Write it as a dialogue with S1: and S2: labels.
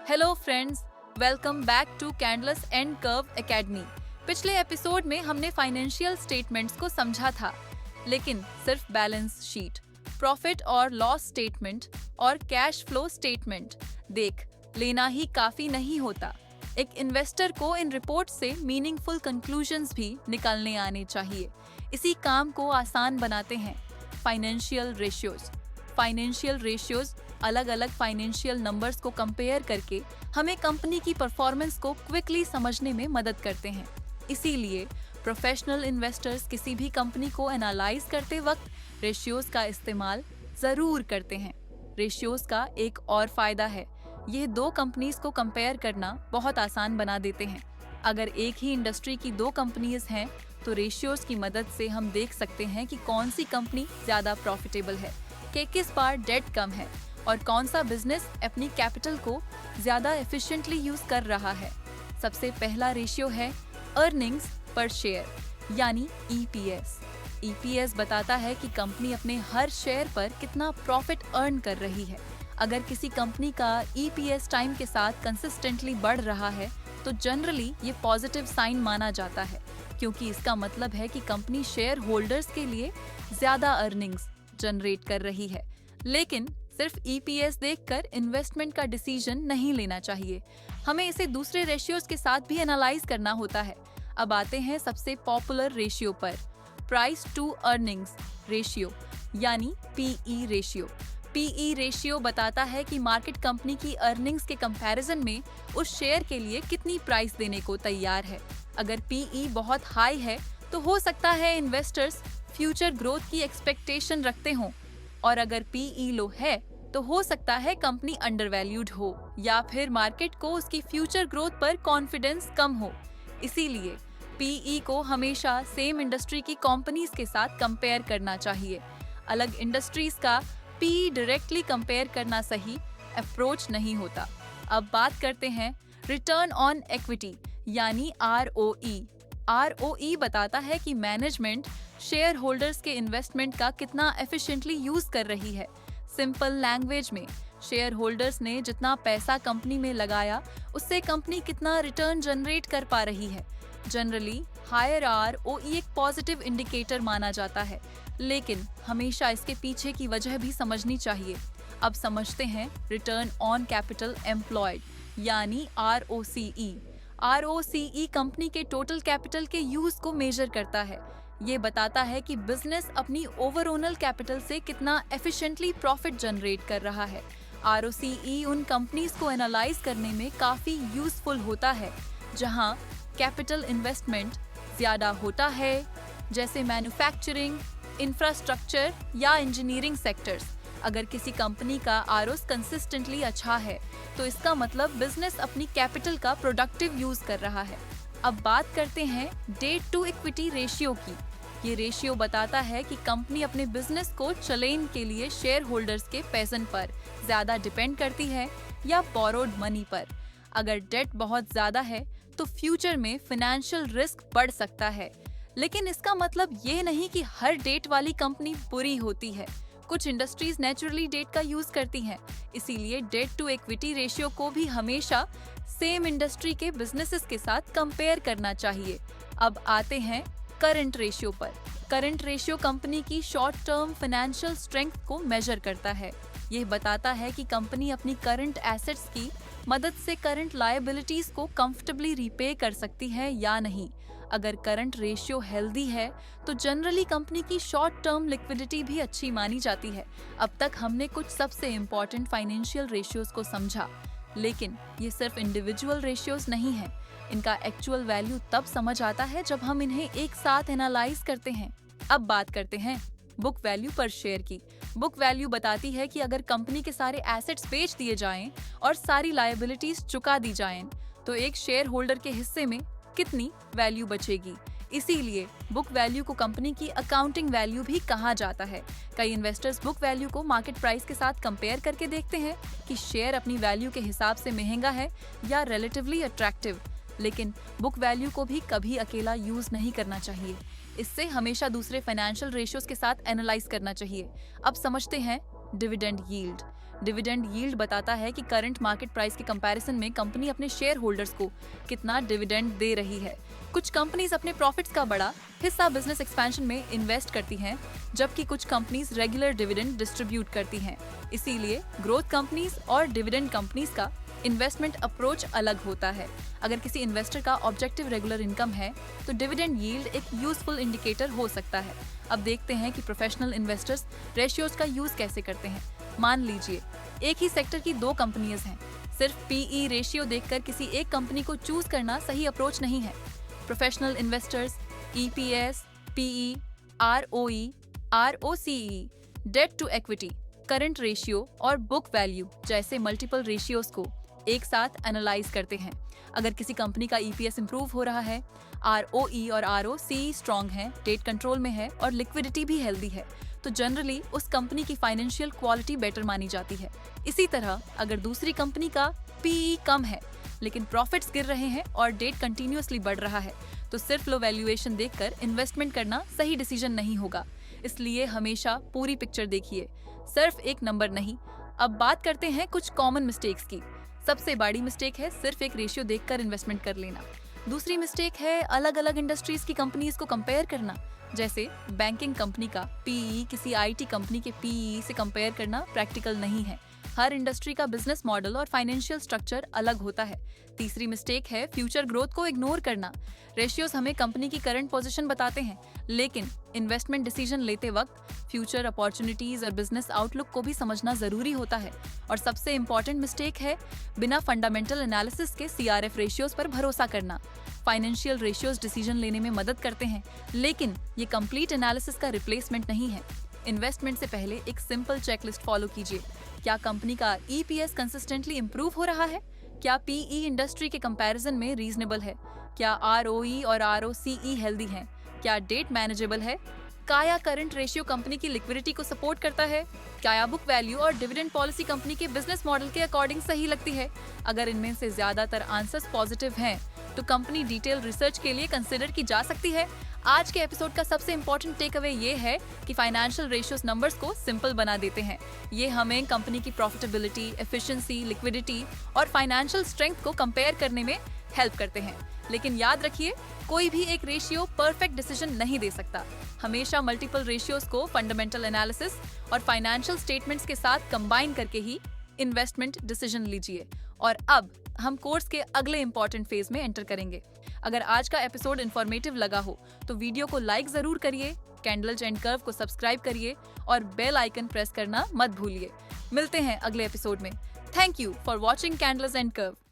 S1: Hello friends, welcome back to Candles and Curve Academy. पिछले episode में हमने financial statements को समझा था, लेकिन सिर्फ बैलेंस शीट, प्रॉफिट और लॉस स्टेटमेंट और कैश फ्लो स्टेटमेंट देख लेना ही काफी नहीं होता। एक इन्वेस्टर को इन रिपोर्ट से मीनिंगफुल कंक्लूजन्स भी निकालने आने चाहिए। इसी काम को आसान बनाते हैं फाइनेंशियल रेशियोज। फाइनेंशियल रेशियोज अलग अलग फाइनेंशियल नंबर्स को कंपेयर करके हमें कंपनी की परफॉर्मेंस को क्विकली समझने में मदद करते हैं। इसीलिए प्रोफेशनल इन्वेस्टर्स किसी भी कंपनी को एनालाइज करते वक्त रेशियोज का इस्तेमाल जरूर करते हैं। रेशियोज का एक और फायदा है, ये दो कंपनीज को कंपेयर करना बहुत आसान बना देते हैं। अगर एक ही इंडस्ट्री की दो कंपनीज हैं, तो रेशियोज की मदद से हम देख सकते हैं कि कौन सी कंपनी ज्यादा प्रॉफिटेबल है, कि किस बार डेट कम है और कौन सा बिजनेस अपनी कैपिटल को ज्यादा एफिशिएंटली यूज कर रहा है। सबसे पहला रेशियो है अर्निंग्स पर शेयर यानी ईपीएस। ईपीएस बताता है कि कंपनी अपने हर शेयर पर कितना प्रॉफिट अर्न कर रही है। अगर किसी कंपनी का ईपीएस टाइम के साथ कंसिस्टेंटली बढ़ रहा है, तो जनरली ये पॉजिटिव साइन माना जाता है, क्योंकि इसका मतलब है कि कंपनी शेयर होल्डर्स के लिए ज्यादा अर्निंग्स जनरेट कर रही है। लेकिन सिर्फ ईपीएस देखकर इन्वेस्टमेंट का डिसीजन नहीं लेना चाहिए, हमें इसे दूसरे रेशियोज के साथ भी एनालाइज करना होता है। अब आते हैं सबसे पॉपुलर रेशियो पर, प्राइस टू अर्निंग्स रेशियो यानी पीई रेशियो। पीई रेशियो बताता है कि मार्केट कंपनी की अर्निंग्स के कंपैरिजन में उस शेयर के लिए कितनी प्राइस देने को तैयार है। अगर पीई बहुत हाई है, तो हो सकता है इन्वेस्टर्स फ्यूचर ग्रोथ की एक्सपेक्टेशन रखते हों, और अगर पीई लो है, तो हो सकता है कंपनी अंडरवैल्यूड हो या फिर मार्केट को उसकी फ्यूचर ग्रोथ पर कॉन्फिडेंस कम हो। इसीलिए पीई को हमेशा सेम इंडस्ट्री की कंपनीज के साथ कंपेयर करना चाहिए। अलग इंडस्ट्रीज का पीई डायरेक्टली कंपेयर करना सही अप्रोच नहीं होता। अब बात करते हैं रिटर्न ऑन इक्विटी यानी आरओई। आरओई बताता है कि मैनेजमेंट शेयर होल्डर्स के इन्वेस्टमेंट का कितना एफिशिएंटली यूज कर रही है। सिंपल लैंग्वेज में, शेयर होल्डर्स ने जितना पैसा कंपनी में लगाया, उससे कंपनी कितना रिटर्न जनरेट कर पा रही है। जनरली हायर आरओई एक पॉजिटिव इंडिकेटर माना जाता है, लेकिन हमेशा इसके पीछे की वजह भी समझनी चाहिए। अब समझते हैं रिटर्न ऑन कैपिटल एम्प्लॉयड यानी आरओसीई। आरओसीई कंपनी के टोटल कैपिटल के यूज को मेजर करता है। ये बताता है कि बिजनेस अपनी ओवरऑल कैपिटल से कितना एफिशिएंटली प्रॉफिट जनरेट कर रहा है। आरओसीई उन कंपनीज को एनालाइज करने में काफी यूजफुल होता है जहां कैपिटल इन्वेस्टमेंट ज्यादा होता है, जैसे मैन्युफैक्चरिंग, इंफ्रास्ट्रक्चर या इंजीनियरिंग सेक्टर्स। अगर किसी कंपनी का आरओस कंसिस्टेंटली अच्छा है, तो इसका मतलब बिजनेस अपनी कैपिटल का प्रोडक्टिव यूज कर रहा है। अब बात करते हैं डेट टू इक्विटी रेशियो की। ये रेशियो बताता है कि कंपनी अपने बिजनेस को चलाने के लिए शेयर होल्डर्स के पैसे पर ज्यादा डिपेंड करती है या बोरोड मनी पर। अगर डेट बहुत ज्यादा है, तो फ्यूचर में फाइनेंशियल रिस्क बढ़ सकता है। लेकिन इसका मतलब ये नहीं कि हर डेट वाली कंपनी बुरी होती है। कुछ इंडस्ट्रीज नेचुरली डेट का यूज करती हैं, इसीलिए डेट टू इक्विटी रेशियो को भी हमेशा सेम इंडस्ट्री के बिजनेसेस के साथ कंपेयर करना चाहिए। अब आते हैं करंट रेशियो पर। करंट रेशियो कंपनी की शॉर्ट टर्म फाइनेंशियल स्ट्रेंथ को मेजर करता है। यह बताता है कि कंपनी अपनी करंट एसेट्स की मदद से करंट लायबिलिटीज को कंफर्टेबली रीपे कर सकती है या नहीं। अगर करंट रेशियो हेल्दी है, तो जनरली कंपनी की शॉर्ट टर्म लिक्विडिटी भी अच्छी मानी जाती है। अब तक हमने कुछ सबसे इम्पोर्टेंट फाइनेंशियल रेशियोज को समझा, लेकिन ये सिर्फ इंडिविजुअल रेशियोज नहीं है। इनका एक्चुअल वैल्यू तब समझ आता है जब हम इन्हें एक साथ एनालाइज करते हैं। अब बात करते हैं बुक वैल्यू पर शेयर की। बुक वैल्यू बताती है कि अगर कंपनी के सारे एसेट्स बेच दिए जाएं और सारी लायबिलिटीज चुका दी जाएं, तो एक शेयर होल्डर के हिस्से में कितनी वैल्यू बचेगी। इसीलिए बुक वैल्यू को कंपनी की अकाउंटिंग वैल्यू भी कहा जाता है। कई इन्वेस्टर्स बुक वैल्यू को मार्केट प्राइस के साथ कंपेयर करके देखते हैं कि शेयर अपनी वैल्यू के हिसाब से महंगा है या रिलेटिवली अट्रैक्टिव। लेकिन बुक वैल्यू को भी कभी अकेला यूज नहीं करना चाहिए। इससे हमेशा दूसरे फाइनेंशियल रेशियोज के साथ एनालाइज करना चाहिए। अब समझते हैं डिविडेंड यील्ड। डिविडेंड यील्ड बताता है कि करंट मार्केट प्राइस के कंपैरिजन में कंपनी अपने शेयर होल्डर्स को कितना डिविडेंड दे रही है। कुछ कंपनीज अपने प्रॉफिट्स का बड़ा हिस्सा बिजनेस एक्सपेंशन में इन्वेस्ट करती हैं, जबकि कुछ कंपनीज रेगुलर डिविडेंड डिस्ट्रीब्यूट करती हैं। इसीलिए ग्रोथ कंपनीज और डिविडेंड कंपनीज का इन्वेस्टमेंट अप्रोच अलग होता है। अगर किसी इन्वेस्टर का ऑब्जेक्टिव रेगुलर इनकम है, तो डिविडेंड यील्ड एक यूजफुल इंडिकेटर हो सकता है। अब देखते हैं कि प्रोफेशनल इन्वेस्टर्स रेशियोज का यूज कैसे करते हैं। मान लीजिए एक ही सेक्टर की 2 कंपनीज हैं। सिर्फ पीई रेशियो देखकर किसी एक कंपनी को चूज करना सही अप्रोच नहीं है। Professional investors EPS, PE, ROE, ROCE, debt to equity, current ratio और बुक वैल्यू जैसे मल्टीपल रेशियोज को एक साथ एनालाइज करते हैं। अगर किसी कंपनी का ईपीएस इंप्रूव हो रहा है, आरओई और आरओसीई स्ट्रांग है, डेट कंट्रोल में है और लिक्विडिटी भी हेल्दी है, तो जनरली उस कंपनी की फाइनेंशियल क्वालिटी बेटर मानी जाती है। इसी तरह अगर दूसरी कंपनी का पीई कम है लेकिन प्रॉफिट्स गिर रहे हैं और डेट कंटिन्यूअसली बढ़ रहा है, तो सिर्फ लो वैल्यूएशन देखकर इन्वेस्टमेंट करना सही डिसीजन नहीं होगा। इसलिए हमेशा पूरी पिक्चर देखिए, सिर्फ एक नंबर नहीं। अब बात करते हैं कुछ कॉमन मिस्टेक्स की। सबसे बड़ी मिस्टेक है सिर्फ एक रेशियो देखकर इन्वेस्टमेंट कर लेना। दूसरी मिस्टेक है अलग अलग इंडस्ट्रीज की कंपनीज को कंपेयर करना। जैसे बैंकिंग कंपनी का पीई किसी आईटी कंपनी के पीई से कंपेयर करना प्रैक्टिकल नहीं है। हर इंडस्ट्री का बिजनेस मॉडल और फाइनेंशियल स्ट्रक्चर अलग होता है। तीसरी मिस्टेक है फ्यूचर ग्रोथ को इग्नोर करना। रेशियोज हमें कंपनी की करंट पोजीशन बताते हैं, लेकिन इन्वेस्टमेंट डिसीजन लेते वक्त फ्यूचर अपॉर्चुनिटीज और बिजनेस आउटलुक को भी समझना जरूरी होता है। और सबसे इम्पोर्टेंट मिस्टेक है बिना फंडामेंटल एनालिसिस के सीआरएफ रेशियोज पर भरोसा करना। फाइनेंशियल रेशियोज डिसीजन लेने में मदद करते हैं, लेकिन ये कंप्लीट एनालिसिस का रिप्लेसमेंट नहीं है। इन्वेस्टमेंट से पहले एक सिंपल चेकलिस्ट फॉलो कीजिए। क्या कंपनी का ईपीएस कंसिस्टेंटली इंप्रूव हो रहा है? क्या पीई इंडस्ट्री के कंपैरिजन में रीजनेबल है? क्या आरओई और आरओसीई हेल्दी हैं? क्या डेट मैनेजेबल है? क्या करंट रेशियो कंपनी की लिक्विडिटी को सपोर्ट करता है? क्या बुक वैल्यू और डिविडेंड पॉलिसी कंपनी के बिजनेस मॉडल के अकॉर्डिंग सही लगती है? अगर इनमें से ज्यादातर आंसर्स पॉजिटिव हैं, तो कंपनी डिटेल रिसर्च के लिए कंसिडर की जा सकती है। आज के एपिसोड का सबसे इम्पोर्टेंट टेक अवे ये है कि फाइनेंशियल रेशियोज नंबर्स को सिंपल बना देते हैं। ये हमें कंपनी की प्रॉफिटेबिलिटी, एफिशिएंसी, लिक्विडिटी और फाइनेंशियल स्ट्रेंथ को कंपेयर करने में हेल्प करते हैं। लेकिन याद रखिए, कोई भी एक रेशियो परफेक्ट डिसीजन नहीं दे सकता। हमेशा मल्टीपल रेशियोज को फंडामेंटल एनालिसिस और फाइनेंशियल स्टेटमेंट्स के साथ कंबाइन करके ही इन्वेस्टमेंट डिसीजन लीजिए। और अब हम कोर्स के अगले इंपॉर्टेंट फेज में एंटर करेंगे। अगर आज का एपिसोड इंफॉर्मेटिव लगा हो तो वीडियो को लाइक जरूर करिए, कैंडल्स एंड कर्व को सब्सक्राइब करिए और बेल आइकन प्रेस करना मत भूलिए। मिलते हैं अगले एपिसोड में। Thank you for watching candles and curve.